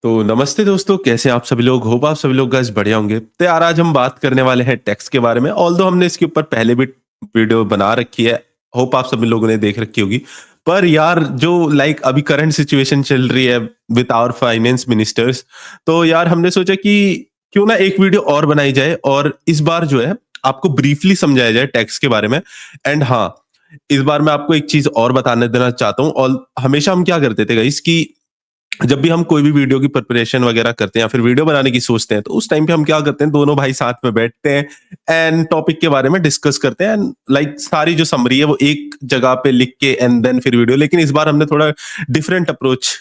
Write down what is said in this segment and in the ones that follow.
तो नमस्ते दोस्तों, कैसे हैं आप सभी लोग? होप आप सभी लोग गाइस बढ़िया होंगे। तो यार आज हम बात करने वाले हैं टैक्स के बारे में। ऑल्दो हमने इसके ऊपर पहले भी वीडियो बना रखी है। होप आप सभी लोगों ने देख रखी होगी। पर यार जो अभी करंट सिचुएशन चल रही है विद आवर फाइनेंस मिनिस्टर्स, तो यार हमने सोचा कि क्यों ना एक वीडियो और बनाई जाए और इस बार जो है आपको ब्रीफली समझाया जाए टैक्स के बारे में। एंड हाँ, इस बार मैं आपको एक चीज़ और बताने देना चाहता हूँ और हमेशा हम क्या करते थे गाइस कि जब भी हम कोई भी वीडियो की प्रिपरेशन वगैरह करते हैं या फिर वीडियो बनाने की सोचते हैं, तो उस टाइम पे हम क्या करते हैं, दोनों भाई साथ में बैठते हैं एंड टॉपिक के बारे में डिस्कस करते हैं एंड सारी जो समरी है वो एक जगह पे लिख के एंड देन फिर वीडियो। लेकिन इस बार हमने थोड़ा डिफरेंट अप्रोच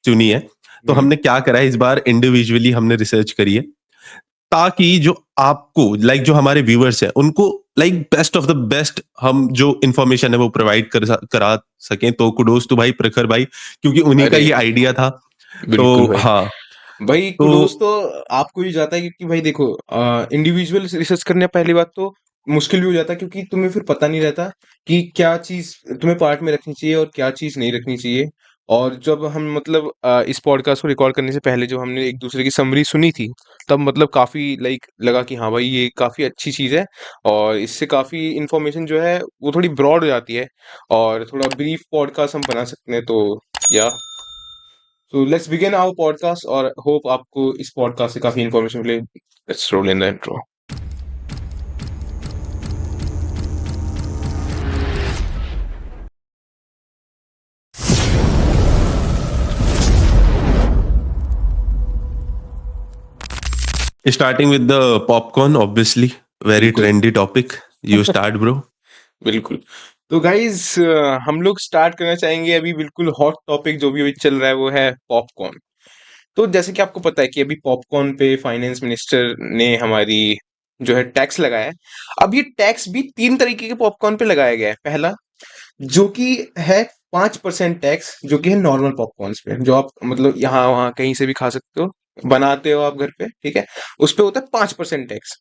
चुनी है। तो हुँ। हमने क्या करा है, इस बार इंडिविजुअली हमने रिसर्च करी है ताकि जो आपको जो हमारे व्यूअर्स हैं उनको बेस्ट ऑफ द बेस्ट हम जो इन्फॉर्मेशन है वो प्रोवाइड करा सकें। तो कुडोज टू भाई प्रखर भाई, क्योंकि उन्हीं का अरे! ये आइडिया था। बिल्कुल तो भाई। हाँ, भाई तो कुडोज़ तो आपको ही जाता है क्योंकि भाई देखो इंडिविजुअल रिसर्च करने पहली बात तो मुश्किल भी हो जाता है क्योंकि तुम्हें फिर पता नहीं रहता कि क्या चीज़ तुम्हें पार्ट में रखनी चाहिए और क्या चीज़ नहीं रखनी चाहिए। और जब हम मतलब इस पॉडकास्ट को रिकॉर्ड करने से पहले जब हमने एक-दूसरे की समरी सुनी थी, तब मतलब काफ़ी लगा कि हाँ भाई ये काफ़ी अच्छी चीज़ है और इससे काफ़ी इन्फॉर्मेशन जो है वो थोड़ी ब्रॉड हो जाती है और थोड़ा ब्रीफ पॉडकास्ट हम बना सकते हैं तो या so let's begin our podcast और होप आपको इस पॉडकास्ट से काफी इन्फॉर्मेशन मिले। Let's roll in the intro. Starting with the popcorn, obviously very बिल्कुल। Trendy topic. You start bro. बिल्कुल। तो गाइज हम लोग स्टार्ट करना चाहेंगे अभी बिल्कुल हॉट टॉपिक जो भी अभी चल रहा है वो है पॉपकॉर्न। तो जैसे कि आपको पता है कि अभी पॉपकॉर्न पे फाइनेंस मिनिस्टर ने हमारी जो है टैक्स लगाया है। अब ये टैक्स भी तीन तरीके के पॉपकॉर्न पे लगाया गया है। पहला जो कि है 5% टैक्स जो कि है नॉर्मल पॉपकॉर्न्स पे जो आप मतलब यहाँ वहाँ कहीं से भी खा सकते हो, बनाते हो आप घर पे, ठीक है? उस पे होता है 5% टैक्स।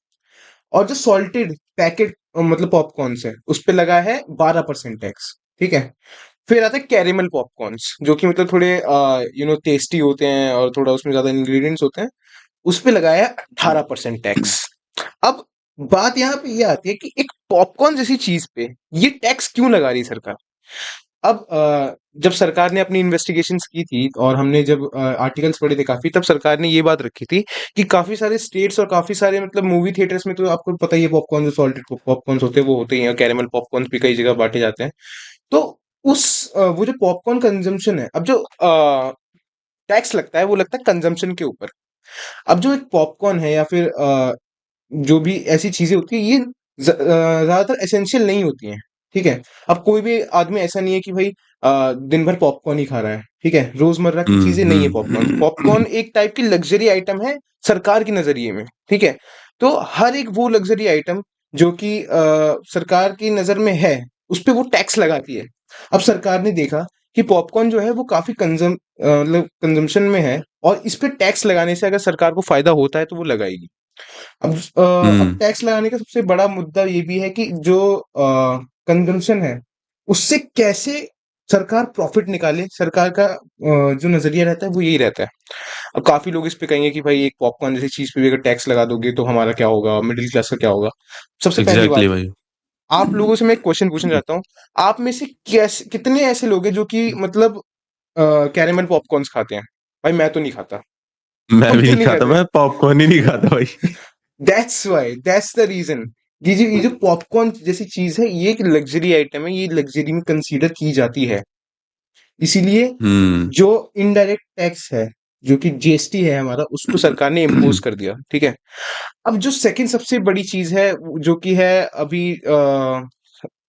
और जो सॉल्टेड पैकेट मतलब पॉपकॉर्न्स है उस पे लगा है 12% टैक्स, ठीक है? फिर आता है कैरेमल पॉपकॉर्न्स जो कि मतलब थोड़े टेस्टी होते हैं और थोड़ा उसमें ज्यादा इंग्रेडिएंट्स होते हैं, उस पे लगाया है 18% टैक्स। अब बात यहाँ पे ये आती है कि एक पॉपकॉर्न जैसी चीज पे ये टैक्स क्यों लगा रही है सरकार? अब जब सरकार ने अपनी इन्वेस्टिगेशंस की थी और हमने जब आर्टिकल्स पढ़े थे काफ़ी, तब सरकार ने ये बात रखी थी कि काफ़ी सारे स्टेट्स और काफ़ी सारे मतलब मूवी थिएटर्स में तो आपको पता ही है पॉपकॉर्न जो सॉल्टेड पॉपकॉर्न्स होते हैं वो होते ही हैं, कैरेमल पॉपकॉर्न्स भी कई जगह बाँटे जाते हैं। तो वो जो पॉपकॉर्न कंजम्पशन है, अब जो टैक्स लगता है वो लगता है कंजम्पशन के ऊपर। अब जो एक पॉपकॉर्न है या फिर जो भी ऐसी चीज़ें होती हैं ये ज़्यादातर एसेंशियल नहीं होती हैं, ठीक है? अब कोई भी आदमी ऐसा नहीं है कि भई दिन भर पॉपकॉर्न ही खा रहा है, ठीक है? रोज़मर्रा की हम्म चीज़ें नहीं है पॉपकॉर्न। पॉपकॉर्न हम्म एक टाइप की लग्ज़री आइटम है सरकार के नज़रिए में, ठीक है? तो हर एक वो लग्ज़री आइटम जो कि सरकार की नज़र में है, उसपे वो टैक्स लगाती है। अब सरकार ने देखा कि पॉपकॉर्न जो है वो काफ़ी मतलब कंज़म्पशन में है और इस पे टैक्स लगाने से अगर सरकार को फ़ायदा होता है तो वो लगाएगी। अब हम्म टैक्स लगाने का सबसे बड़ा मुद्दा ये भी है कि जो कंजम्पशन है, उससे कैसे सरकार प्रॉफिट निकाले, सरकार का जो नज़रिया रहता है वो यही रहता है। अब काफ़ी लोग इस पे कहेंगे कि भाई एक पॉपकॉर्न जैसी चीज़ पे भी अगर टैक्स लगा दोगे तो हमारा क्या होगा? मिडल क्लास का क्या होगा? सबसे पहली बात, एग्जैक्टली भाई। आप लोगों से मैं एक क्वेश्चन पूछना चाहता हूँ, आप में से कितने ऐसे लोग हैं जो कि मतलब कैरेमल पॉपकॉर्न्स खाते हैं? भाई मैं तो नहीं खाता। मैं तुम भी क्यों नहीं नहीं खाता, खाते? मैं पॉपकॉर्न ही नहीं खाता भाई। That's why that's the reason. ये जो पॉपकॉर्न जैसी चीज है ये एक लग्जरी आइटम है, ये लग्जरी में कंसीडर की जाती है। इसीलिए हम्म जो इनडायरेक्ट टैक्स है जो कि जीएसटी है हमारा उसको सरकार ने इम्पोज कर दिया, ठीक है? अब जो सेकंड सबसे बड़ी चीज है जो कि है अभी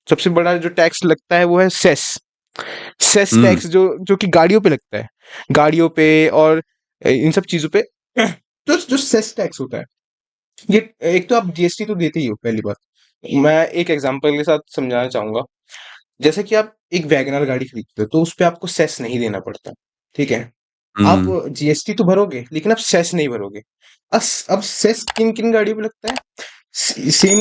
सबसे बड़ा जो टैक्स लगता है वो है सेस। सेस हम्म टैक्स जो जो कि गाड़ियों पे लगता है, गाड़ियों पे और इन सब चीजों पे। तो जो सेस टैक्स होता है ये, एक तो आप जीएसटी तो देते ही हो पहली बात। मैं एक एग्जांपल के साथ समझाना चाहूंगा। जैसे कि आप एक वैगनर गाड़ी खरीदते हो तो उस पे आपको सेस नहीं देना पड़ता, ठीक है? आप हम्म जीएसटी तो भरोगे लेकिन आप सेस नहीं भरोगे। अब सेस किन किन गाड़ियों पे लगता है? सेम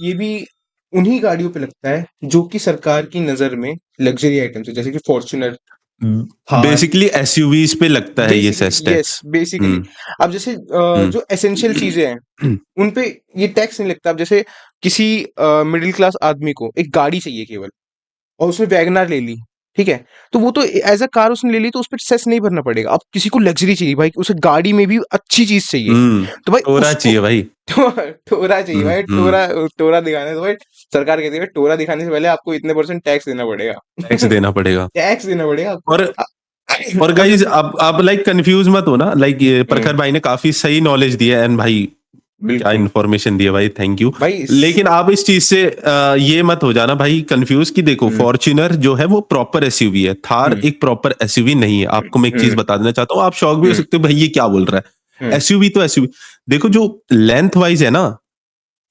ये भी उन्हीं गाड़ियों पे लगता है जो कि सरकार की नजर में लग्जरी आइटम्स है, जैसे कि फॉर्च्यूनर, थार, बेसिकली एसयूवीज पे लगता है ये basically cess yes, tax. Basically. Hmm. अब जैसे हम्म। जो एसेंशियल चीजें हैं उन पे ये टैक्स नहीं लगता। अब जैसे किसी मिडिल क्लास आदमी को एक गाड़ी चाहिए केवल, और उसने वैगनआर ले ली, ठीक है? तो वो तो एज़ अ कार उसने ले ली, तो उस पे सेस नहीं भरना पड़ेगा। अब किसी को लग्ज़री चाहिए भाई, उसे गाड़ी में भी अच्छी चीज़ चाहिए, हम्म। तो भाई टोरा उसको चाहिए भाई। टोरा चाहिए भाई, हम्म। टोरा दिखाना है तो भाई सरकार कहती है भाई टोरा दिखाने से पहले आपको इतने परसेंट टैक्स देना पड़ेगा। टैक्स देना पड़ेगा। टैक्स देना पड़ेगा आपको। और अ, और और गाइस जैसे आप लाइक कंफ्यूज मत हो ना, लाइक ये हुँ, प्रखर भाई ने काफी सही नॉलेज दी है, एंड भाई क्या बिल्कुल। इन्फॉर्मेशन दी है भाई, थैंक यू। भाई स लेकिन आप इस चीज से ये मत हो जाना भाई कंफ्यूज कि देखो हुँ, फॉर्च्यूनर जो है वो प्रॉपर एसयूवी है, थार हुँ, एक प्रॉपर एसयूवी नहीं है। हुँ, आपको मैं एक चीज हुँ, बता देना चाहता हूँ, आप शॉक भी हो हुँ, सकते हो भाई ये क्या बोल रहा है। हुँ, एसयूवी तो एसयूवी, देखो जो लेंथ वाइज है ना,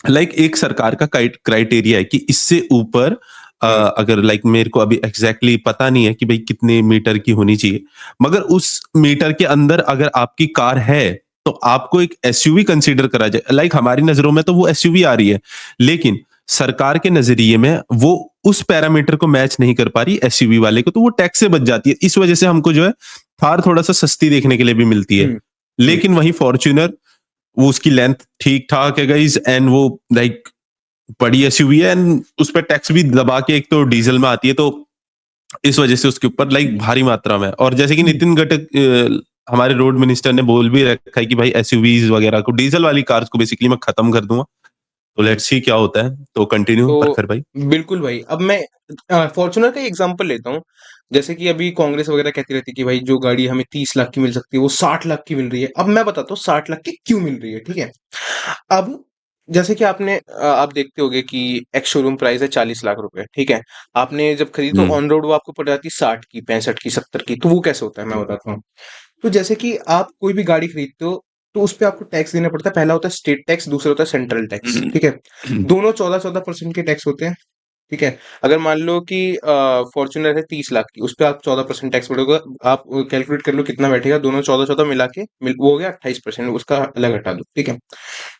लाइक एक सरकार का क्राइटेरिया है कि इससे ऊपर हुँ, अगर लाइक मेरे को अभी एग्जैक्टली पता नहीं है कि भाई कितने मीटर की होनी चाहिए, मगर उस मीटर के अंदर अगर आपकी कार है तो आपको एक एसयूवी कंसीडर करा जाए। लाइक हमारी नजरों में तो वो एसयूवी आ रही है, लेकिन सरकार के नजरिए में वो उस पैरामीटर को मैच नहीं कर पा रही एसयूवी वाले को, तो वो टैक्स से बच जाती है। इस वजह से हमको जो है थार थोड़ा सा सस्ती देखने के लिए भी मिलती है। हुँ, हुँ, लेकिन वही फॉर्च्यूनर, वो उसकी लेंथ ठीक ठाक है गाइज, एंड वो लाइक बड़ी एसयूवी है, एंड उस पर टैक्स भी दबा के एक तो डीजल में आती है, तो इस वजह से उसके ऊपर लाइक भारी मात्रा में। और जैसे कि हुँ। नितिन गडकरी हमारे रोड मिनिस्टर ने बोल भी रखा है कि भाई एसयूवीज वगैरह को, डीजल वाली कार्स को बेसिकली मैं खत्म कर दूंगा। तो लेट्स सी क्या होता है। तो कंटिन्यू तो प्रखर भाई। बिल्कुल भाई, अब मैं फॉर्च्यूनर का ही एग्जांपल लेता हूँ। जैसे कि अभी कांग्रेस वगैरह कहती रहती है कि भाई जो गाड़ी हमें 30 लाख की मिल सकती है वो 60 लाख की मिल रही है। अब मैं बताता हूँ 60 लाख की क्यों मिल रही है, ठीक है? अब जैसे कि आप देखते होंगे कि एक्स शोरूम प्राइस है 40 लाख रुपए, ठीक है? आपने जब खरीदी तो हम्म। ऑन रोड वो आपको पड़ जाती है 60 की, 65 की, 70 की। तो वो कैसे होता है मैं बताता हूँ। तो जैसे कि आप कोई भी गाड़ी खरीदते हो तो उस पे आपको टैक्स देना पड़ता है। पहला होता है स्टेट टैक्स, दूसरा होता है सेंट्रल टैक्स, ठीक है? दोनों 14-14% के टैक्स होते हैं, ठीक है? अगर मान लो कि फॉर्च्यूनर है 30 लाख की, उस पे आप 14% टैक्स पड़ेगा। आप कैलकुलेट कर लो कितना बैठेगा, दोनों 14-14 मिला के वो हो गया 28%, उसका अलग हटा दो, ठीक है?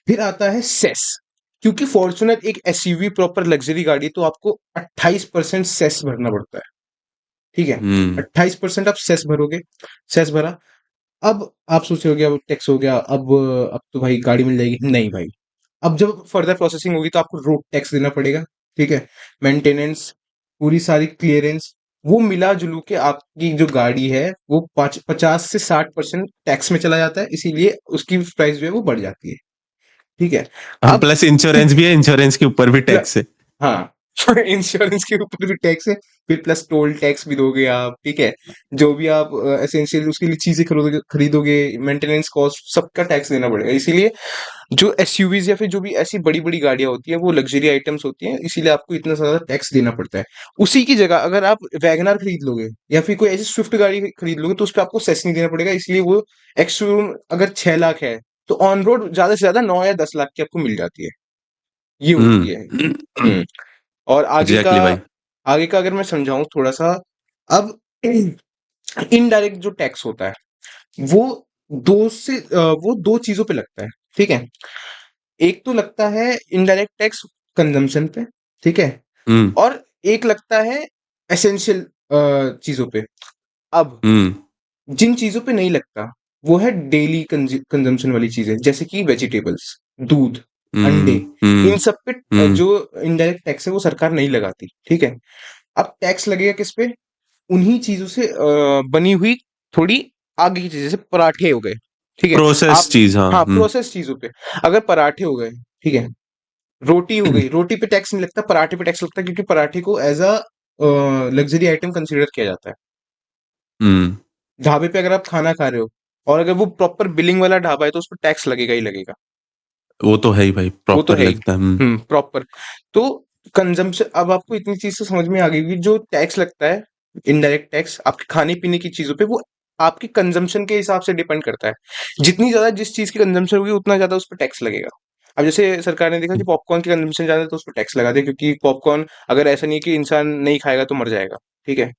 फिर आता है सेस, क्योंकि फॉर्च्यूनर एक एसयूवी प्रॉपर लग्जरी गाड़ी है, तो आपको 28% सेस भरना पड़ता है, ठीक है? हम्म। 28% आप सेस भरोगे, सेस भरा। अब आप सोच रहे हो अब टैक्स हो गया, अब तो भाई गाड़ी मिल जाएगी। नहीं भाई, अब जब फर्दर प्रोसेसिंग होगी तो आपको रोड टैक्स देना पड़ेगा, ठीक है? मेंटेनेंस, पूरी सारी क्लियरेंस, वो मिला जुलू के आपकी जो गाड़ी है वो 50 से 60% टैक्स में चला जाता है, इसीलिए उसकी प्राइस जो है वो बढ़ जाती है, ठीक है? हाँ, अब प्लस इंश्योरेंस भी है, इंश्योरेंस के ऊपर भी प्ल टैक्स है। हाँ, इंश्योरेंस के ऊपर भी टैक्स है, फिर प्लस टोल टैक्स भी दोगे आप, ठीक है? जो भी आप एसेंशियल उसके लिए चीज़ें खरीदोगे, मेंटेनेंस कॉस्ट सबका टैक्स देना पड़ेगा। इसीलिए जो एसयूवीज़ या फिर जो भी ऐसी बड़ी-बड़ी गाड़ियाँ होती हैं, वो लग्ज़री आइटम्स होती हैं, इसीलिए आपको इतना ज़्यादा टैक्स देना पड़ता है। उसी की जगह अगर आप वैगनआर खरीद लोगे या फिर कोई ऐसी स्विफ्ट गाड़ी खरीद लोगे, तो उसपे आपको सेस नहीं देना पड़ेगा, इसलिए वो एक्स शोरूम अगर 6 लाख है, तो ऑन रोड ज़्यादा से ज़्यादा 9 या 10 लाख की आपको मिल जाती है। ये होती है। हम्म। हुँ। और एग्जैक्टली भाई। आगे का अगर मैं समझाऊँ थोड़ा-सा, अब इनडायरेक्ट जो टैक्स होता है, वो 2 चीज़ों पे लगता है, ठीक है? एक तो लगता है इनडायरेक्ट टैक्स कंजम्पशन पे, ठीक है? हम्म। और एक लगता है एसेंशियल चीज़ों पे। अब हम्म। जिन चीज़ों पे नहीं लगता, वो है डेली कंजम्पशन वाली चीज़ें, जैसे कि वेजिटेबल्स, दूध, अंडे, हम्म। हम्म। इन सब पे हम्म। जो इनडायरेक्ट टैक्स है वो सरकार नहीं लगाती, ठीक है? अब टैक्स लगेगा किस पे? उन्हीं चीज़ों से बनी हुई थोड़ी आगे की चीज़ें, जैसे पराठे हो गए, ठीक है? प्रोसेस आप चीज, हाँ। हाँ, प्रोसेस चीज़ों पे। अगर पराठे हो गए, ठीक है? रोटी हो गई, रोटी पे टैक्स नहीं लगता, पराठे पे टैक्स लगता है, क्योंकि पराठे को as a luxury item consider किया जाता है। हम्म। ढाबे पे अगर आप खाना खा रहे हो और अगर वो प्रॉपर बिलिंग वाला ढाबा है, तो उसपे टैक्स लगेगा ही लगेगा। वो तो है ही भाई, वो तो प्रॉपर है ही। लगता है। हम्म। प्रॉपर। तो कंजम्पशन, अब आपको इतनी चीज़ तो समझ में आ गई होगी, जो टैक्स लगता है, इनडायरेक्ट टैक्स आपके खाने-पीने की चीज़ों पे, वो आपकी कंजम्पशन के हिसाब से डिपेंड करता है। जितनी ज़्यादा जिस चीज़ की कंजम्पशन होगी, उतना ज़्यादा उस पे टैक्स लगेगा। अब जैसे सरकार ने देखा कि पॉपकॉर्न की कंजम्पशन ज़्यादा है, तो उस पे टैक्स लगा दिया, क्योंकि पॉपकॉर्न अगर ऐसा नहीं है कि इंसान नहीं खाएगा तो मर जाएगा, ठीक है?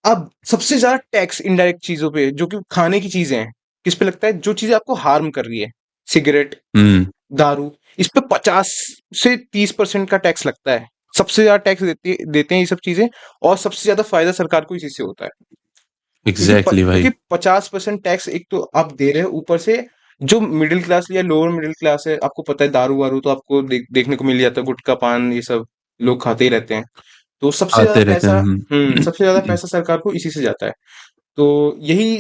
अब सबसे ज़्यादा टैक्स इनडायरेक्ट चीज़ों पे, जो कि खाने की चीज़ें हैं, किस पे लगता है? जो चीज़ें आपको हार्म कर रही है। सिगरेट, हम्म। दारू, इस पे 50 से 30% का टैक्स लगता है। सबसे ज़्यादा टैक्स देते हैं ये सब चीज़ें, और सबसे ज़्यादा फ़ायदा सरकार को इसी से होता है। एग्जैक्टली भाई। क्योंकि 50% टैक्स एक तो आप दे रहे हो, ऊपर से जो मिडिल क्लास या लोअर मिडिल क्लास है, आपको पता है दारू वारू तो आपको देखने को मिल जाता है, गुटखा पान ये सब लोग खाते ही रहते हैं। तो सबसे ज्यादा आते रहते पैसा, हैं। सबसे ज्यादा पैसा सरकार को इसी से जाता है। तो यही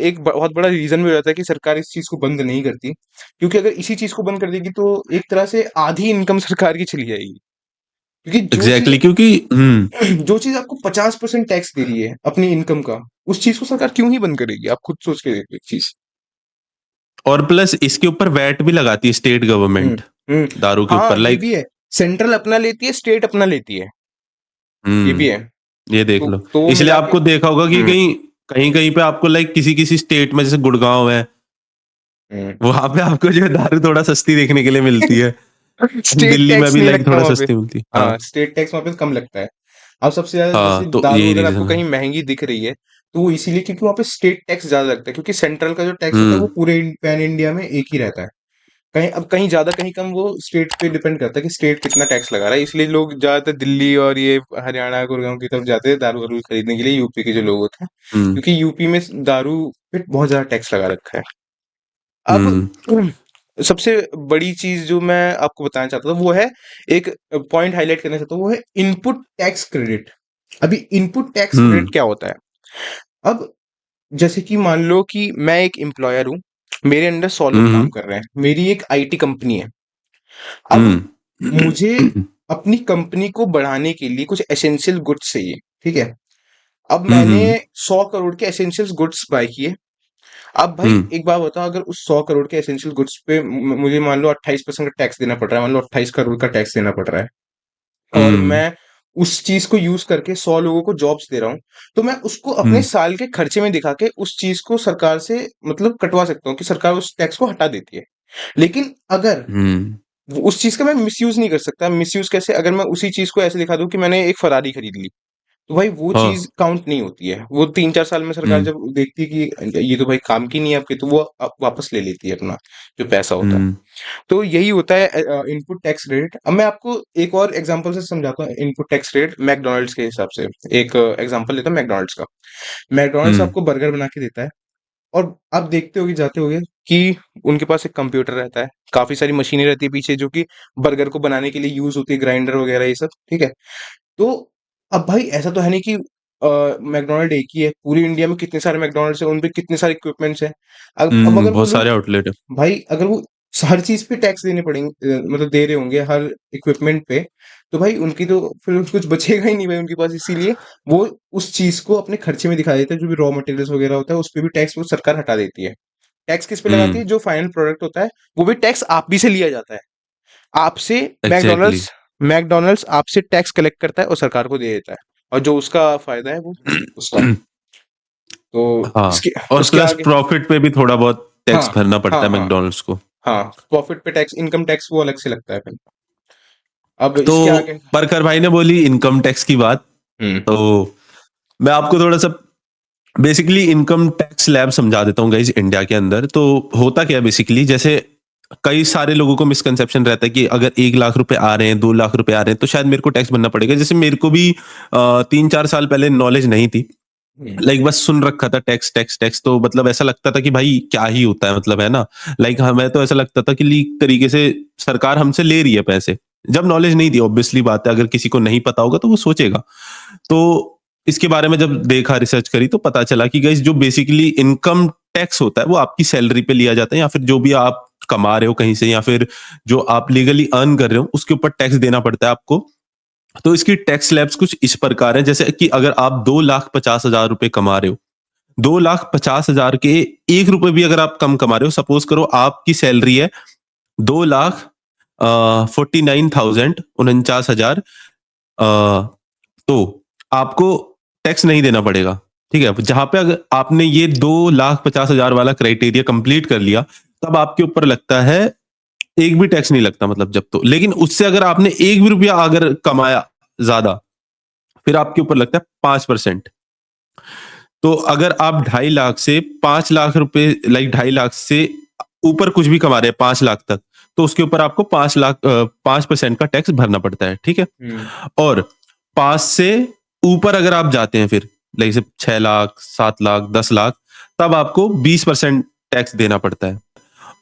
एक बहुत बड़ा रीजन भी हो जाता है कि सरकार इस चीज को बंद नहीं करती, क्योंकि अगर इसी चीज को बंद कर देगी तो एक तरह से आधी इनकम सरकार की चली जाएगी। क्योंकि जो चीज एग्जैक्टली क्योंकि जो चीज आपको 50% टैक्स दे रही है अपनी इनकम का, उस चीज को सरकार क्यों ही बंद करेगी? आप खुद सोच के देखो एक चीज। और प्लस इसके ऊपर वैट भी लगाती है स्टेट हम्म गवर्नमेंट हम्म दारू के हाँ, ऊपर, ये लाइक। भी है। सेंट्रल अपना लेती है, स्टेट अपना लेती है, ये भी है। ये देख लो। तो इसलिए मिला के आपको देखा होगा कि कहीं कहीं कहीं पे आपको लाइक किसी किसी स्टेट में, जैसे गुड़गांव है, हम्म वहां पे आपको जो है दारू थोड़ा सस्ती देखने के लिए मिलती है। स्टेट दिल्ली में टैक्स भी नहीं लाइक लगता थोड़ा वहां पे। सस्ती मिलती है। हाँ। हाँ, स्टेट टैक्स वहां पे कम लगता है। अब सबसे ज्यादा जैसे हाँ, तो दारू यही अगर आपको रीजन है। कहीं महंगी दिख रही है, तो वो इसीलिए क्योंकि वहां पे स्टेट टैक्स ज्यादा लगता है, क्योंकि सेंट्रल का जो टैक्स होता है वो हम्म पूरे पैन इंडिया में एक ही रहता है। कहीं अब कहीं ज्यादा कहीं कम, वो स्टेट पे डिपेंड करता है कि स्टेट कितना टैक्स लगा रहा है। इसलिए लोग ज्यादातर दिल्ली और ये हरियाणा गुड़गांव की तरफ जाते हैं दारू वारू खरीदने के लिए, यूपी के जो लोग होते हैं, हम्म क्योंकि यूपी में दारू पे बहुत ज्यादा टैक्स लगा रखा है। अब हम्म सबसे बड़ी चीज जो मैं आपको बताना चाहता था वो है, एक पॉइंट हाईलाइट करना चाहता हूँ, वो है इनपुट टैक्स क्रेडिट। अभी इनपुट टैक्स क्रेडिट हम्म क्या होता है? अब जैसे कि मान लो कि मैं एक एम्प्लॉयर हूँ, मेरे अंडर 100 लोग काम हम्म कर रहे हैं, मेरी एक आईटी कंपनी है। अब मुझे हम्म अपनी कंपनी को बढ़ाने के लिए कुछ एसेंशियल गुड्स चाहिए, ठीक है? अब मैंने हम्म 100 करोड़ के एसेंशियल गुड्स बाय किए। अब भाई हम्म एक बात बताओ, अगर उस 100 करोड़ के एसेंशियल गुड्स पे मुझे मान लो 28% का टैक्स देना पड़ रहा है, मान लो 28 करोड़ का टैक्स देना पड़ रहा है, और हम्म मैं उस चीज को यूज करके 100 लोगों को जॉब्स दे रहा हूँ, तो मैं उसको अपने हम्म साल के खर्चे में दिखा के उस चीज को सरकार से मतलब कटवा सकता हूँ कि सरकार उस टैक्स को हटा देती है। लेकिन अगर हम्म उस चीज का मैं मिसयूज नहीं कर सकता। मिसयूज कैसे? अगर मैं उसी चीज को ऐसे दिखा दूं कि मैंने एक फरारी खरीद ली, तो भाई वो हाँ। चीज काउंट नहीं होती है। वो 3-4 साल में सरकार हम्म जब देखती है कि ये तो भाई काम की नहीं है आपके, तो वो वापस ले लेती है अपना जो पैसा होता है। हम्म तो यही होता है इनपुट टैक्स रेट। अब मैं आपको एक और एग्जांपल से समझाता हूँ इनपुट टैक्स रेट मैकडोनल्ड्स के हिसाब से। एक एग्जांपल लेता हूँ मैकडोनल्ड्स का। मैकडोनल्ड्स हम्म आपको बर्गर बना के देता है, और आप देखते होगे जाते होगे कि उनके पास एक कंप्यूटर रहता है, काफी सारी मशीनें रहती है पीछे जो कि बर्गर को बनाने के लिए यूज होती है, ग्राइंडर वगैरह ये सब, ठीक है? तो अब भाई ऐसा तो है नहीं कि मैकडॉनल्ड एक ही है, पूरी इंडिया में कितने सारे मैकडॉनल्ड्स हैं, उन पे कितने सारे इक्विपमेंट्स हैं। अब अगर वो बहुत सारे लोग, आउटलेट है। भाई अगर वो हर चीज पे टैक्स देने पड़ेंगे, मतलब दे रहे होंगे हर इक्विपमेंट पे, तो भाई उनकी तो फिर कुछ बचेगा ही नहीं भाई उनके पास। इसीलिए वो उस चीज को अपने खर्चे में दिखा देते हैं, जो भी रॉ मटेरियल्स वगैरह होता है उस पे भी टैक्स वो सरकार हटा देती है। टैक्स किस पे लगाती हम्म है? जो फाइनल प्रोडक्ट होता है वो भी टैक्स आप भी से लिया जाता है। आपसे एग्जैक्टली। मैकडॉनल्ड्स मैकडॉनल्ड्स आपसे टैक्स कलेक्ट करता है और सरकार को दे देता है, और जो उसका फायदा है वो उसका। तो हाँ, इसके और उसके प्लस आगे, प्रॉफिट पे भी थोड़ा बहुत हाँ टैक्स भरना पड़ता हाँ है हाँ मैकडॉनल्ड्स को। हाँ, प्रॉफिट पे टैक्स, इनकम टैक्स वो अलग से लगता है फिर। अब तो इसके आगे, परकर भाई ने बोली इनकम टैक्स की बात, हम्म तो मैं आपको थोड़ा सा बेसिकली इनकम टैक्स स्लैब समझा देता हूँ गाइस इंडिया के अंदर। तो होता क्या है बेसिकली, जैसे कई सारे लोगों को मिसकंसेप्शन रहता है कि अगर 1 लाख रुपए आ रहे हैं, 2 लाख रुपए आ रहे हैं, तो शायद मेरे को टैक्स भरना पड़ेगा। जैसे मेरे को भी 3-4 साल पहले नॉलेज नहीं थी, हम्म लाइक बस सुन रखा था टैक्स टैक्स टैक्स, तो मतलब ऐसा लगता था कि भाई क्या ही होता है, मतलब है ना। लाइक हमें तो ऐसा लगता था कि लीक तरीके से सरकार हमसे ले रही है पैसे। जब नॉलेज नहीं थी, ऑब्वियसली बात है, अगर किसी को नहीं पता होगा तो वो सोचेगा। तो इसके बारे में जब देखा, रिसर्च करी, तो पता चला कि गाइस जो बेसिकली इनकम टैक्स होता है वो आपकी सैलरी पे लिया जाता है, या फिर जो भी आप कमा रहे हो कहीं से, या फिर जो आप लीगली अर्न कर रहे हो उसके ऊपर टैक्स देना पड़ता है आपको। तो इसकी टैक्स स्लैब्स कुछ इस प्रकार है, जैसे कि अगर आप 2,50,000 रुपए कमा रहे हो, 2,50,000 के 1 रुपए भी अगर आप कम कमा रहे हो, सपोज करो आपकी सैलरी है 2,49,000, 49,000, तो आपको टैक्स नहीं देना पड़ेगा। ठीक है, जहां पे अगर आपने ये 2,50,000 वाला क्राइटेरिया कंप्लीट कर लिया, तब आपके ऊपर लगता है एक भी टैक्स नहीं लगता, मतलब जब तो। लेकिन उससे अगर आपने एक भी रुपया अगर कमाया ज्यादा, फिर आपके ऊपर लगता है 5%। तो अगर आप 2.5 लाख से 5 लाख रुपए, लाइक 2.5 लाख से ऊपर कुछ भी कमा रहे हैं 5 लाख तक, तो उसके ऊपर आपको 5% का टैक्स भरना पड़ता है। ठीक है। हम्म और 5 से ऊपर अगर आप जाते हैं, फिर लाइक से 6 लाख, 7 लाख, 10 लाख, तब आपको 20% टैक्स देना पड़ता है।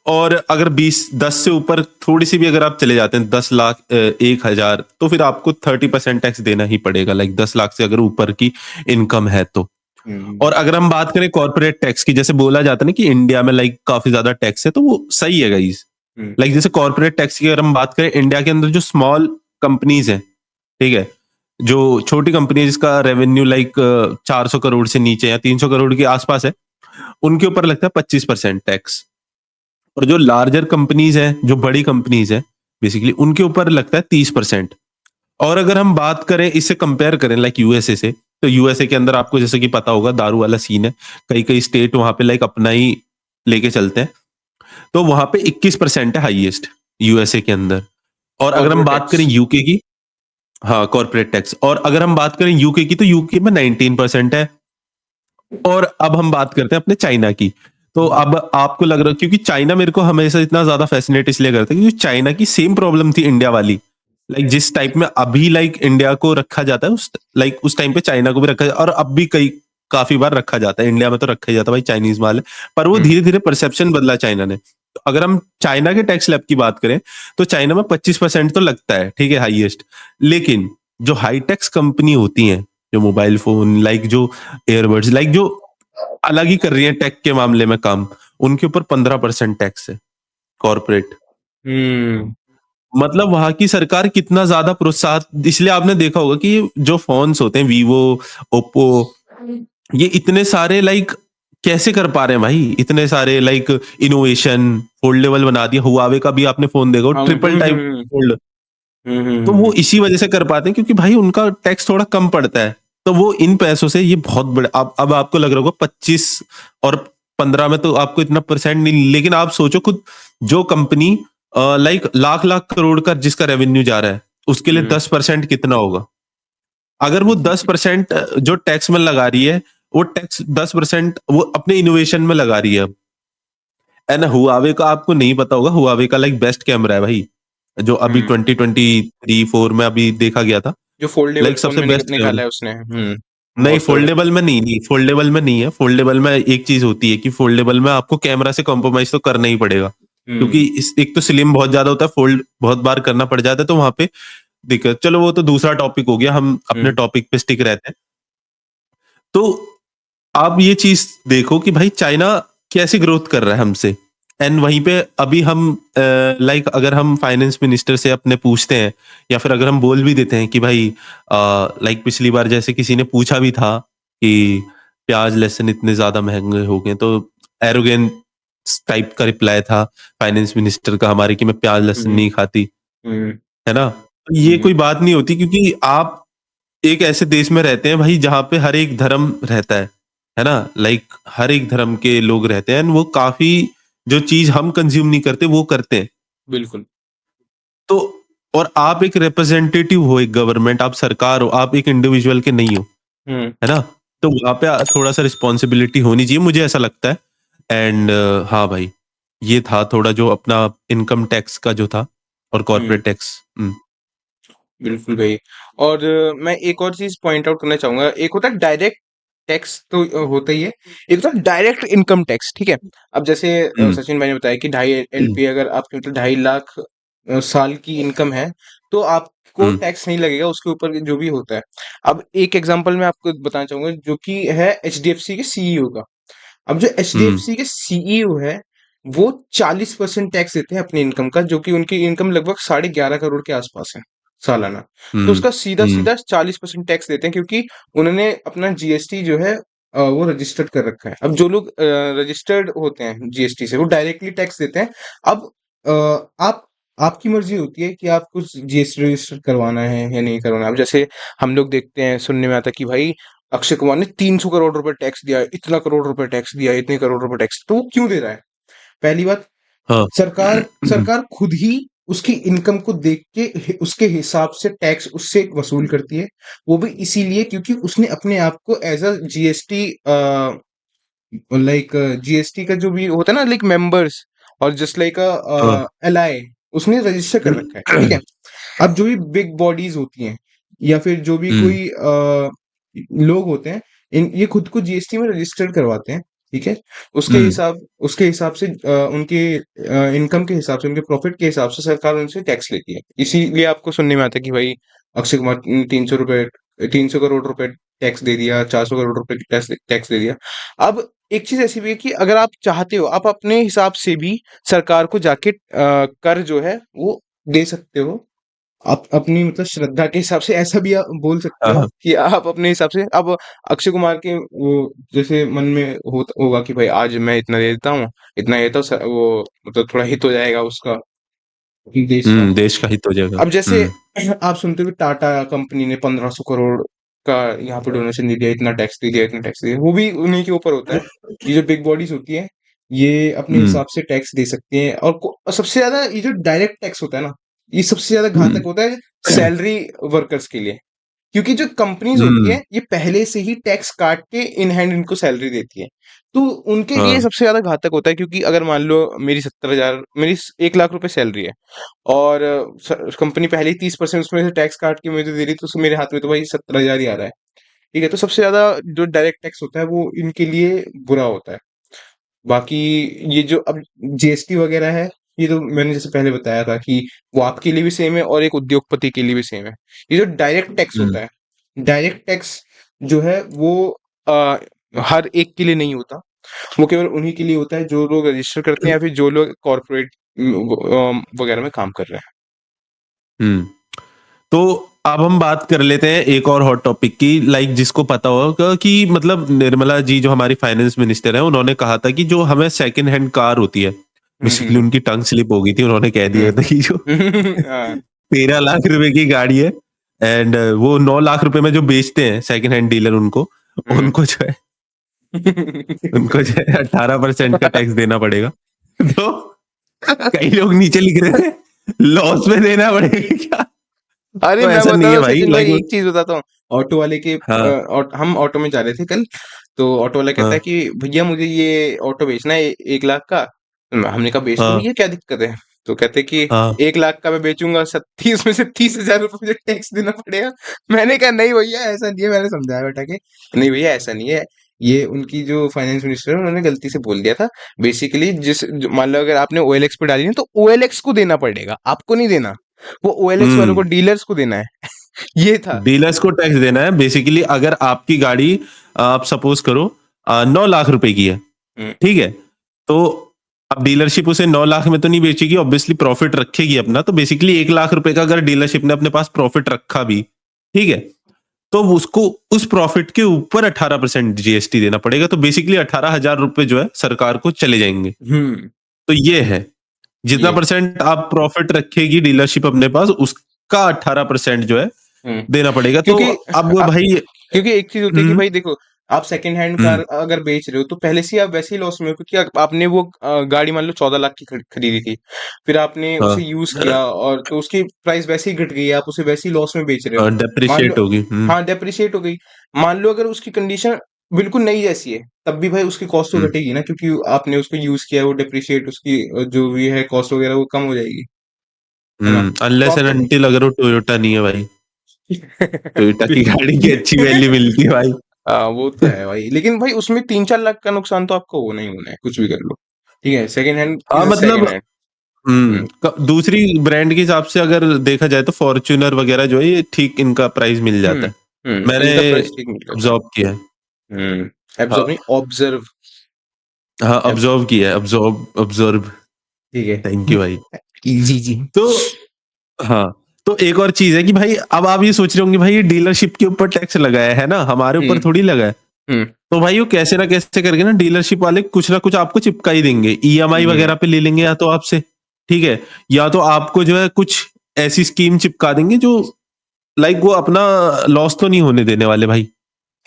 और अगर 10 से ऊपर थोड़ी-सी भी अगर आप चले जाते हैं 10 लाख 1,000 तो फिर आपको 30% टैक्स देना ही पड़ेगा, लाइक 10 लाख से अगर ऊपर की इनकम है तो। हुँ, और अगर हम बात करें कॉर्पोरेट टैक्स की, जैसे बोला जाता है ना कि इंडिया में लाइक काफ़ी ज़्यादा टैक्स है, तो वो सही है गाइज़। हुँ, लाइक जैसे कॉर्पोरेट टैक्स की अगर हम बात करें, इंडिया के अंदर जो स्मॉल कंपनीज़ हैं, ठीक है? जो छोटी कंपनी है जिसका रेवेन्यू लाइक 400 करोड़ से नीचे या 300 करोड़ के आस-पास है, उनके ऊपर लगता है 25% टैक्स। और जो लार्जर कंपनीज़ हैं, जो बड़ी कंपनीज़ हैं, बेसिकली उनके ऊपर लगता है 30%। और अगर हम बात करें, इससे कंपेयर करें लाइक यूएसए से, तो यूएसए के अंदर आपको जैसे कि पता होगा दारू वाला सीन है। कई-कई स्टेट वहाँ पे लाइक अपना ही लेके चलते हैं। तो वहाँ पे 21% है हाईएस्ट यूएसए के अंदर। और अगर हम कॉर्पोरेट बात करें टैक्स। यूके की, हाँ, कॉर्पोरेट टैक्स, और अगर हम बात करें यूके की, तो यूके में 19% है। और अब हम बात करते हैं अपने चाइना की। तो हुँ, अब आपको लग रहा है, क्योंकि चाइना मेरे को हमेशा इतना ज़्यादा फ़ैसिनेट इसलिए करता है क्योंकि चाइना की सेम प्रॉब्लम थी इंडिया वाली। लाइक जिस टाइप में अभी लाइक इंडिया को रखा जाता है, उस टाइम पे चाइना को भी रखा और अब भी कई काफ़ी बार रखा जाता है। इंडिया में तो रखा ही जाता है, भाई चाइनीज़ माल है। पर वो हुँ, धीरे-धीरे परसेप्शन बदला चाइना ने। तो अगर हम चाइना के टैक्स स्लैब की बात करें, तो चाइना में 25% तो लगता है, ठीक है, हाईएस्ट। लेकिन जो हाई टैक्स कंपनी होती हैं, जो मोबाइल फ़ोन लाइक जो ईयरबड्स लाइक जो अलग ही कर रही है टेक के मामले में काम, उनके ऊपर 15% टैक्स है, कॉर्पोरेट। हुँ, मतलब वहाँ की सरकार कितना ज़्यादा प्रोत्साहन, इसलिए आपने देखा होगा कि जो फ़ोन्स होते हैं वीवो, ओप्पो, ये इतने सारे लाइक कैसे कर पा रहे हैं भाई? इतने सारे लाइक इनोवेशन, फोल्डेबल बना दिया। हुआवे का भी आपने फ़ोन देखा हो, हम ट्रिपल हुँ, टाइप हुँ, फोल्ड। हुँ, हुँ, तो हुँ, वो हुँ, इसी वजह से कर पाते हैं क्योंकि भाई उनका टैक्स थोड़ा कम पड़ता है। तो वो इन पैसों से ये बहुत बड़े, अब आपको लग रहा होगा 25 और 15 में तो आपको इतना परसेंट नहीं, लेकिन आप सोचो खुद, जो कंपनी लाइक लाख-लाख करोड़ का जिसका रेवेन्यू जा रहा है, उसके लिए हुँ, 10% कितना होगा? अगर वो 10% जो टैक्स में लगा रही है, वो टैक्स 10% वो अपने इनोवेशन में लगा रही है अब। एंड हुआवे का आपको नहीं पता होगा, हुआवे का लाइक बेस्ट कैमरा है भाई, जो अभी हुँ, 2023-4 में अभी देखा गया था। जो फ़ोल्डेबल लाइक फ़ोन सबसे में बेस्ट कैमरा। निकाला है उसने। हुँ, नहीं, बहुत फोल्डेबल में नहीं, फोल्डेबल में नहीं है। फोल्डेबल में एक चीज़ होती है कि फोल्डेबल में आपको कैमरा से कॉम्प्रोमाइज़ तो करना ही पड़ेगा। क्योंकि हुँ, इस एक तो स्लिम बहुत ज़्यादा होता है, फोल्ड बहुत बार करना पड़ जाता है, तो वहाँ पे दिक्कत। चलो वो तो दूसरा टॉपिक हो गया, हम अपने हुँ, टॉपिक पे स्टिक रहते हैं। तो आप ये चीज़ देखो कि भाई चाइना कैसे ग्रोथ कर रहा है हमसे। एंड वहीं पे अभी हम लाइक अगर हम फाइनेंस मिनिस्टर से अपने पूछते हैं, या फिर अगर हम बोल भी देते हैं कि भाई लाइक पिछली बार जैसे किसी ने पूछा भी था कि प्याज लहसुन इतने ज़्यादा महँगे हो गए, तो एरोगेंट टाइप का रिप्लाई था फाइनेंस मिनिस्टर का हमारे कि मैं प्याज लहसुन हुँ, नहीं खाती, हुँ, है ना? तो ये हुँ, कोई बात नहीं होती क्योंकि आप एक ऐसे देश में रहते हैं भाई जहाँ पे हर एक धर्म रहता है ना? लाइक हर एक धर्म के लोग रहते हैं एंड वो काफ़ी जो चीज़ हम कंज़्यूम नहीं करते वो करते हैं। बिल्कुल। तो और आप एक रिप्रेजेंटेटिव हो, एक गवर्नमेंट, आप सरकार हो, आप एक इंडिविजुअल के नहीं हो, हुँ, है ना? तो वहाँ पे थोड़ा-सा रिस्पॉन्सिबिलिटी होनी चाहिए, मुझे ऐसा लगता है। एंड हाँ भाई, ये था थोड़ा जो अपना इनकम टैक्स का जो था और हुँ। Corporate tax. हुँ, बिल्कुल भाई। और मैं एक और चीज़ पॉइंट आउट करना चाहूँगा, एक होता है डायरेक्ट टैक्स तो होता ही है, एक होता है डायरेक्ट इनकम टैक्स, ठीक है? अब जैसे हुँ, सचिन भाई ने बताया कि ढाई हुँ, एलपी अगर आपके मतलब 2.5 लाख साल की इनकम है, तो आपको हुँ, टैक्स नहीं लगेगा उसके ऊपर जो भी होता है। अब एक एग्ज़ाम्पल मैं आपको बताना चाहूँगा जो कि है एचडीएफसी के सीईओ का। अब जो हुँ, एचडीएफसी के सीईओ है, वो 40% टैक्स देते हैं अपनी इनकम का, जो कि उनकी इनकम लगभग साढ़े 11 करोड़ के आसपास है, सालाना। तो हुँ, उसका हुँ, सीधा-सीधा 40% टैक्स देते हैं क्योंकि उन्होंने अपना जीएसटी जो है वो रजिस्टर्ड कर रखा है। अब जो लोग रजिस्टर्ड होते हैं जीएसटी से, वो डायरेक्टली टैक्स देते हैं। अब आप आपकी मर्ज़ी होती है कि आप कुछ जीएसटी रजिस्टर करवाना है या नहीं करवाना है। अब जैसे हम लोग देखते हैं, सुनने में आता है कि भाई अक्षय कुमार ने 300 करोड़ रुपए टैक्स दिया है, इतना करोड़ रुपए टैक्स दिया है, इतने करोड़ रुपए टैक्स, तो वो क्यों दे रहा है? पहली बात, हाँ। सरकार सरकार खुद ही उसकी इनकम को देख के उसके हिसाब से टैक्स उससे वसूल करती है। वो भी इसीलिए क्योंकि उसने अपने आप को as a GST like GST का जो भी होता है ना, लाइक मेंबर्स और जस्ट लाइक हाँ। एलआई उसने रजिस्टर कर रखा है, ठीक है? अब जो भी बिग बॉडीज़ होती हैं या फिर जो भी हुँ, कोई लोग होते हैं, ये खुद को जीएसटी में रजिस्टर्ड करवाते हैं, ठीक है? हम्म उसके हिसाब से उनके इनकम के हिसाब से, उनके प्रॉफिट के हिसाब से सरकार उनसे टैक्स लेती है। इसीलिए आपको सुनने में आता है कि भाई अक्षय कुमार 300 करोड़ रुपए टैक्स दे दिया, 400 करोड़ रुपए टैक्स टैक्स दे दिया। अब एक चीज़ ऐसी भी है कि अगर आप चाहते हो, आप अपने हिसाब से भी सरकार को जाके कर जो है वो दे सकते हो। आप अपनी मतलब श्रद्धा के हिसाब से ऐसा भी आप बोल सकते हो हाँ कि आप अपने हिसाब से, अब अक्षय कुमार के वो जैसे मन में होगा कि भाई आज मैं इतना दे देता हूँ, इतना देता हूँ, वो मतलब थोड़ा हित हो जाएगा उसका, देश का। देश का हित हो जाएगा। अब जैसे आप सुनते हो कि टाटा कंपनी ने 1500 करोड़ का यहाँ पे डोनेशन दे दिया, इतना टैक्स दे दिया, इतना टैक्स दे दिया, वो भी उन्हीं के ऊपर होता है। ये जो बिग बॉडीज होती है, ये अपने हम्म हिसाब से टैक्स दे सकती हैं। और सबसे ज्यादा ये जो डायरेक्ट टैक्स होता है ना, ये सबसे ज्यादा घातक हम्म होता है सैलरी वर्कर्स के लिए। क्योंकि जो कंपनीज होती हम्म है, ये पहले से ही टैक्स काट के इन हैंड इनको सैलरी देती है। तो उनके लिए हाँ सबसे ज्यादा घातक होता है, क्योंकि अगर मान लो मेरी 70,000, मेरी 1 लाख रुपए सैलरी है, और कंपनी पहले ही 30% उसमें से टैक्स काट के मुझे दे रही, तो मेरे हाथ में तो भाई 70,000 ही आ रहा है। ठीक है, तो सबसे ज्यादा जो डायरेक्ट टैक्स होता है वो इनके लिए बुरा होता है। बाकी ये जो अब जीएसटी वगैरह है, ये तो मैंने जैसे पहले बताया था कि वो आपके लिए भी सेम है और एक उद्योगपति के लिए भी सेम है। ये जो डायरेक्ट टैक्स हम्म होता है, डायरेक्ट टैक्स जो है वो आ, हर एक के लिए नहीं होता। वो केवल उन्हीं के लिए होता है जो लोग रजिस्टर करते हैं या फिर जो लोग कॉर्पोरेट वगैरह में काम कर रहे हैं। हम्म तो अब हम बात कर लेते हैं एक और हॉट टॉपिक की, लाइक जिसको पता होगा कि मतलब निर्मला जी जो हमारी फाइनेंस मिनिस्टर है, उन्होंने कहा था कि जो हमें सेकंड हैंड कार होती है, बेसिकली हम्म। उनकी टंग स्लिप हो गई थी, उन्होंने कह दिया था कि जो हाँ। 13 लाख रुपए की गाड़ी है, एंड वो 9 लाख रुपए में जो बेचते हैं सेकंड हैंड डीलर उनको, हम्म। उनको जो है 18% का टैक्स देना पड़ेगा। तो कई लोग नीचे लिख रहे थे लॉस में देना पड़ेगा क्या? अरे तो मैं ऐसा नहीं बताता है हूँ भाई, सचिन भाई, एक लाइक चीज बताता हूँ। ऑटो वाले के हाँ हम ऑटो में जा रहे थे कल, तो ऑटो वाला कहता है हाँ कि भैया मुझे ये ऑटो बेचना है 1 लाख का। हमने कहा बेच लो हाँ भैया, क्या दिक्कत है? तो कहते कि हाँ 1 लाख का मैं बेचूंगा, 30 में से 30,000 रुपये मुझे टैक्स देना पड़ेगा। मैंने कहा नहीं भैया ऐसा नहीं है, मैंने समझाया बेटा कि नहीं भैया ऐसा नहीं है। ये उनकी जो फाइनेंस मिनिस्टर है उन्होंने गलती से बोल दिया था। बेसिकली मान लो अगर आपने ओएलएक्स पे डाली है तो ओएलएक्स को देना पड़ेगा, आपको नहीं देना। वो ओएलएक्स वालों को, हम्म डीलर्स को देना है। ये था। डीलर्स को टैक्स देना है बेसिकली। अगर आपकी गाड़ी आप सपोज करो 9 लाख रुपए की है, हुँ, ठीक है, तो अब डीलरशिप उसे 9 लाख में तो नहीं बेचेगी, ऑब्वियसली प्रॉफिट रखेगी अपना, तो बेसिकली 1 लाख रुपए का अगर डीलरशिप ने अपने पास प्रॉफिट रखा भी, ठीक है, तो उसको उस प्रॉफिट के ऊपर 18% जीएसटी देना पड़ेगा, तो बेसिकली 18,000 रुपए जो है सरकार को चले जाएंगे। हुँ, तो ये है, जितना ये परसेंट आप प्रॉफिट रखेगी डीलरशिप अपने पास, उसका 18% जो है हुँ, देना पड़ेगा। तो क्योंकि अब भाई क्योंकि एक चीज़ होती है कि हम्म भाई देखो, आप सेकंड हैंड कार हम्म अगर बेच रहे हो तो पहले से ही आप वैसे ही लॉस में हो, क्योंकि आपने वो गाड़ी मान लो 14 लाख की खरीदी थी। फिर आपने हाँ उसे यूज़ किया और तो उसकी प्राइस वैसे ही घट गई है, आप उसे वैसे ही लॉस में बेच रहे हो। हाँ मान लो, डेप्रिशिएट होगी। हाँ, डेप्रिशिएट हो गई। मान लो अगर उसकी कंडीशन बिल्कुल नई जैसी है, तब भी भाई उसकी कॉस्ट तो हम्म घटेगी ना, क्योंकि आपने उसको यूज़ किया है, वो डेप्रिशिएट उसकी जो भी है कॉस्ट वगैरह वो कम हो जाएगी, है ना? तो अनलेस एंड आपको अनटिल अगर वो टोयोटा नहीं है भाई, टोयोटा की गाड़ी की अच्छी वैल्यू मिलती है भाई। हाँ, वो तो है भाई, लेकिन भाई उसमें 3-4 लाख का नुकसान तो आपको होना ही होना है, कुछ भी कर लो। ठीक है, सेकंड हैंड हाँ इज अ मतलब सेकंड हैंड। हम्म। दूसरी ब्रांड के हिसाब से अगर देखा जाए तो फॉर्च्यूनर वगैरह जो है ये ठीक इनका प्राइस मिल जाता हम्म। है, मैंने इनका प्राइस ठीक मिल जाता है। ऑब्जर्व किया है। एब्जॉर्ब नहीं, हाँ ऑब्जर्व। हाँ एब ऑब्जर्व किया है, ऑब्जर्व ऑब्जर्व। ठीक है। थैंक यू भाई। जी जी। तो हाँ, तो एक और चीज है कि भाई अब आप ये सोच रहे होंगे भाई ये डीलरशिप के ऊपर टैक्स लगाया है ना, हमारे ऊपर हम्म। थोड़ी लगा है। हम्म। तो भाई वो कैसे ना कैसे करके ना डीलरशिप वाले कुछ ना कुछ आपको चिपका ही देंगे, ईएमआई हम्म। वगैरह पे ले लेंगे या तो आपसे, ठीक है, या तो आपको जो है कुछ ऐसी स्कीम चिपका देंगे जो लाइक वो अपना लॉस तो नहीं होने देने वाले भाई, भाई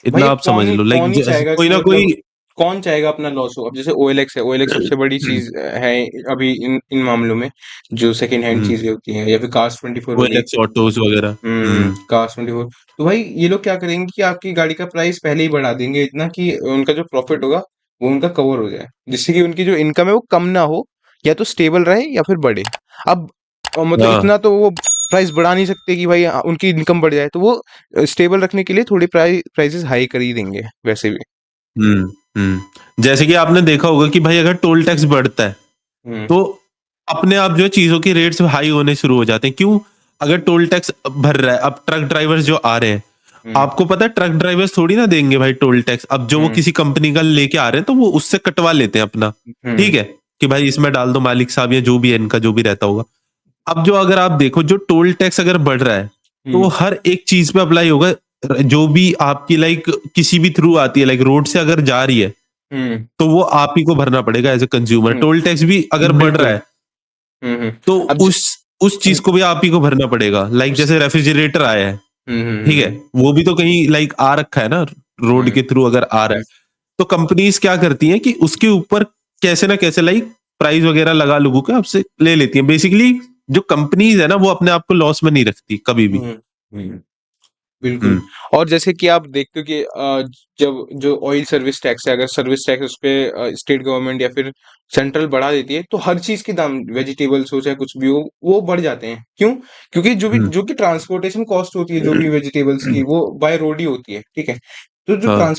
इतना अब आप समझ लो, लाइक कौन ही जैसे चाहेगा कोई कि ना मतलब कोई कौन चाहेगा अपना लॉस हो? अब जैसे ओएलएक्स है, ओएलएक्स सबसे बड़ी चीज है अभी इन इन मामलों में, जो सेकंड हैंड चीजें होती हैं, या फिर कार्स 24 हो गई। ओएलएक्स ऑटोज वगैरह। कार्स 24। तो भाई ये लोग क्या करेंगे कि आपकी गाड़ी का प्राइस पहले ही बढ़ा देंगे इतना कि उनका जो प्रॉफिट होगा वो उनका कवर हो जाए, जिससे कि उनकी जो इनकम है वो कम ना हो, या तो स्टेबल रहे या फिर बढ़े। अब मतलब हाँ इतना तो वो प्राइस बढ़ा नहीं सकते कि भाई उनकी इनकम बढ़ जाए, तो वो स्टेबल रखने के लिए थोड़े प्राइसेस हाई कर ही देंगे वैसे भी। हुँ, हुँ। जैसे कि आपने देखा होगा कि भाई अगर टोल टैक्स बढ़ता है, हुँ, तो अपने आप जो है चीज़ों के रेट्स हाई होने शुरू हो जाते हैं। क्यों? अगर टोल टैक्स भर रहा है, अब ट्रक ड्राइवर्स जो आ रहे हैं, हुँ, आपको पता है ट्रक ड्राइवर्स थोड़ी ना देंगे भाई टोल टैक्स। अब जो वो हुँ, किसी कंपनी का लेके आ रहे हैं, तो वो उससे कटवा लेते हैं अपना, हुँ, ठीक है? कि भाई इसमें डाल दो मालिक साहब या जो भी है इनका जो भी रहता होगा। अब जो अगर आप देखो जो टोल टैक्स अगर बढ़ रहा है, तो वो हुँ, हर एक चीज़ पे अप्लाई होगा। जो भी आपकी लाइक किसी भी थ्रू आती है, लाइक रोड से अगर जा रही है, हुँ, तो वो आप ही को भरना पड़ेगा as a consumer. Hmm, toll tax भी अगर बढ़ रहा बिल्कुल। है, हुँ, हुँ। तो अब ज उस चीज़ को भी आप ही को भरना पड़ेगा। लाइक उस जैसे रेफ्रिजरेटर आया है, हुँ, हुँ, ठीक हुँ, है? हुँ, वो भी तो कहीं लाइक आ रखा है ना, रोड हुँ, के थ्रू अगर आ रहा है। तो कंपनीज़ क्या करती हैं कि उसके ऊपर कैसे ना कैसे लाइक प्राइस वगैरह लगा-लुगू के आपसे ले लेती हैं। बेसिकली जो कंपनीज़ है ना, वो अपने आप को लॉस में नहीं रखती कभी भी। हुँ, हुँ। बिल्कुल। हुँ, और जैसे कि आप देखते हो कि जब जो ऑयल सर्विस टैक्स है, अगर सर्विस टैक्स उस पे स्टेट गवर्नमेंट या फिर सेंट्रल बढ़ा देती है, तो हर चीज़ के दाम वेजिटेबल्स हो चाहे कुछ भी हो, वो बढ़ जाते हैं। क्यों? क्योंकि हुँ। जो कि ट्रांसपोर्टेशन कॉस्ट होती है, जो भी वेजिटेबल्स की, वो बाय रोड ही होती है, ठीक है? तो जो हाँ।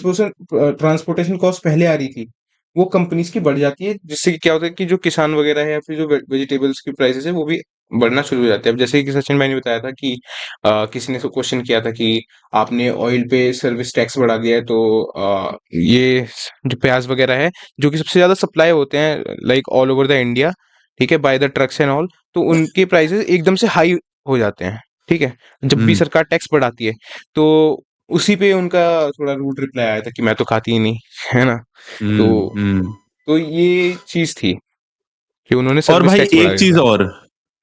ट्रांसपोर्टेशन कॉस्ट पहले आ रही थी, वो कंपनीज़ की बढ़ जाती है, जिससे कि क्या होता है कि जो किसान वगैरह है या फिर जो वेजिटेबल्स की प्राइसेज़ है, वो भी बढ़ना शुरू हो जाते हैं। अब जैसे कि सचिन भाई ने बताया था कि किसी ने क्वेश्चन किया था कि आपने ऑयल पे सर्विस टैक्स बढ़ा दिया है, तो ये जो प्याज वगैरह है जो कि सबसे ज्यादा सप्लाई होते हैं like all over the India, ठीक है, by the trucks and all, तो उनके प्राइसेस एकदम से हाई हो जाते हैं, ठीक है, जब भी हुँ, सरकार टैक्स बढ़ाती है। तो उसी पे उनका थोड़ा रूड रिप्लाई आया था कि मैं तो खाती ही नहीं, है ना? तो हुँ, हुँ। ये चीज थी कि उन्होंने और सर्विस भाई टैक्स बढ़ा एक दिया चीज़ था। और,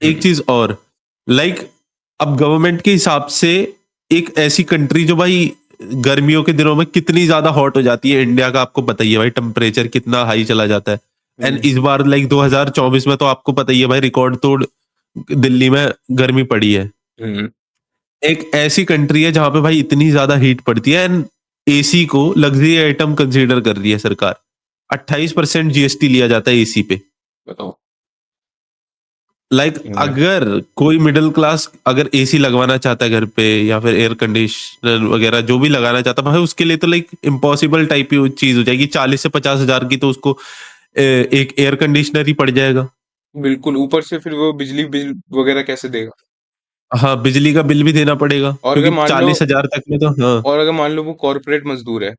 एक हम्म, चीज़ और, लाइक अब गवर्नमेंट के हिसाब से एक ऐसी कंट्री जो भाई गर्मियों के दिनों में कितनी ज़्यादा हॉट हो जाती है, इंडिया का आपको पता ही है भाई टेम्परेचर कितना हाई चला जाता है। एंड हम्म, इस बार लाइक 2024 में तो आपको पता ही है भाई रिकॉर्ड तोड़ दिल्ली में गर्मी पड़ी है। हम्म, एक ऐसी कंट्री है जहाँ पे भाई इतनी ज़्यादा हीट पड़ती है एंड एसी को लग्ज़री आइटम कंसीडर कर रही है सरकार। 28% जीएसटी लिया जाता है एसी पे। बताओ। लाइक अगर कोई मिडिल क्लास अगर एसी लगवाना चाहता है घर पे या फिर एयर कंडीशनर वगैरह जो भी लगाना चाहता है भाई उसके लिए तो लाइक इम्पॉसिबल टाइप की चीज़ हो जाएगी। 40 से 50 हज़ार की तो उसको एक एयर कंडीशनर ही पड़ जाएगा। बिल्कुल, ऊपर से फिर वो बिजली बिल वगैरह कैसे देगा? हाँ, बिजली का बिल भी देना पड़ेगा और अगर क्योंकि मान लो 40,000 तक में तो हाँ, वो कॉर्पोरेट मज़दूर है,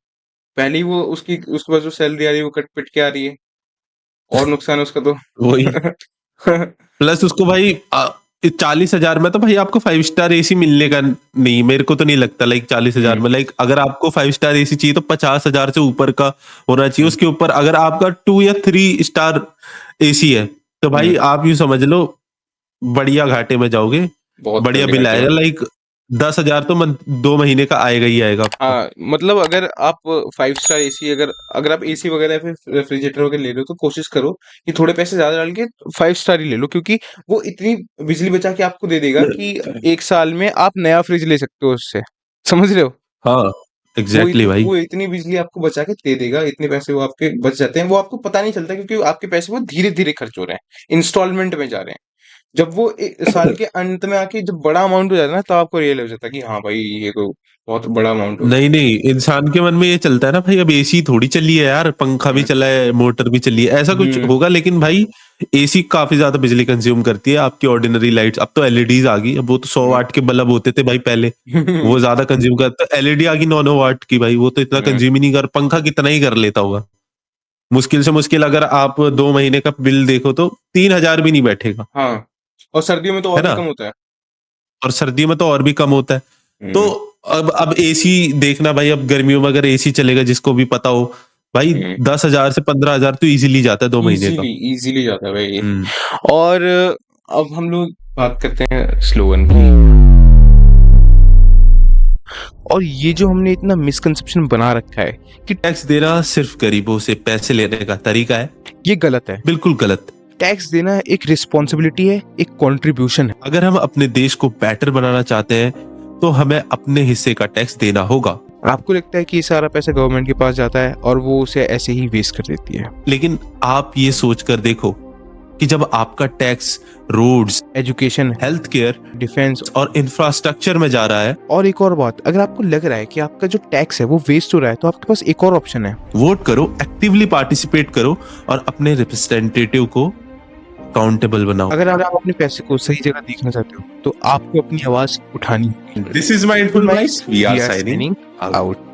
पहले ही वो उसके पास जो सैलरी आ रही है वो कट-पिट के आ रही है, और नुकसान है उसका तो। वही। प्लस उसको भाई 40,000 में तो भाई आपको 5 स्टार एसी मिलने का नहीं, मेरे को तो नहीं लगता लाइक 40,000 हुँ, में लाइक अगर आपको 5 स्टार एसी चाहिए तो 50,000 से ऊपर का होना चाहिए। हुँ, उसके ऊपर अगर आपका 2 या 3 स्टार एसी है, तो भाई हुँ, आप यूँ समझ लो बढ़िया घाटे में जाओगे, बहुत बढ़िया तगड़े बिल घाटे में। आएगा लाइक 10,000 तो 2 महीने का आएगा ही आएगा आपको। हाँ, मतलब अगर आप 5 स्टार एसी, अगर अगर आप एसी वगैरह या फिर रेफ्रिजरेटर वगैरह ले रहे हो, तो कोशिश करो कि थोड़े पैसे ज़्यादा डाल के 5 स्टार ही ले लो, क्योंकि वो इतनी बिजली बचा के आपको दे देगा कि 1 साल में आप नया फ्रिज ले सकते हो उससे। समझ रहे हो? हाँ, एग्ज़ैक्टली भाई। वो इतनी बिजली आपको बचा के दे देगा, इतने पैसे वो आपके बच जाते हैं, वो आपको पता नहीं चलता, क्योंकि आपके पैसे वो धीरे-धीरे खर्च हो रहे हैं, इंस्टॉलमेंट में जा रहे हैं। जब वो साल के अंत में आके जब बड़ा अमाउंट हो जाता है ना, तब आपको रियलाइज़ हो जाता है कि हाँ भाई, ये तो बहुत बड़ा अमाउंट हो गया। नहीं, नहीं, इंसान के मन में ये चलता है ना भाई अब एसी थोड़ी चली है यार, पंखा भी हुँ, चला है, मोटर भी चली है, ऐसा कुछ हुँ, होगा लेकिन भाई एसी काफ़ी ज़्यादा बिजली कंज़्यूम करती है, आपकी ऑर्डिनरी लाइट्स अब तो एलईडीज़ आ गई, अब वो तो 100 हुँ, वाट के बल्ब होते थे भाई पहले, वो ज़्यादा कंज़्यूम करता है, एलईडी आ गई 9-9 वाट की भाई, वो तो इतना हुँ, कंज़्यूम ही नहीं कर पंखा कितना ही कर लेता होगा। मुश्किल से मुश्किल अगर आप 2 महीने का बिल देखो तो 3000 भी नहीं बैठेगा, हाँ, और सर्दियों में तो है और भी ना? कम होता है। और सर्दियों में तो और भी कम होता है। तो हुँ, अब एसी देखना भाई अब गर्मियों में अगर एसी चलेगा जिसको भी पता हो, भाई हुँ, 10,000 से 15,000 तो ईज़िली जाता है 2 महीने का। ईज़िली जाता है भाई ये। हुँ। और अब हम लोग बात करते हैं स्लोगन की। और ये जो हमने इतना मिसकंसेप्शन बना रखा है कि टैक्स देना सिर्फ़ गरीबों से पैसे लेने का तरीका है, ये गलत है। बिल्कुल गलत। टैक्स देना एक रिस्पॉन्सिबिलिटी है, एक कंट्रीब्यूशन है। अगर हम अपने देश को बेटर बनाना चाहते हैं, तो हमें अपने हिस्से का टैक्स देना होगा। आपको लगता है कि ये सारा पैसा गवर्नमेंट के पास जाता है और वो उसे ऐसे ही वेस्ट कर देती है। लेकिन आप ये सोच कर देखो, कि जब आपका tax roads, education, health care defence और इंफ्रास्ट्रक्चर में जा रहा है, और एक और बात, अगर आपको लग रहा है कि आपका जो टैक्स है वो वेस्ट हो रहा है तो आपके पास एक और ऑप्शन है। वोट करो, एक्टिवली पार्टिसिपेट करो और अपने रिप्रेजेंटेटिव को अकाउंटेबल बनाओ। अगर आप अपने पैसे को सही जगह देखना चाहते हो तो आपको अपनी आवाज उठानी होगी। This is Mindful Minds, we are signing out.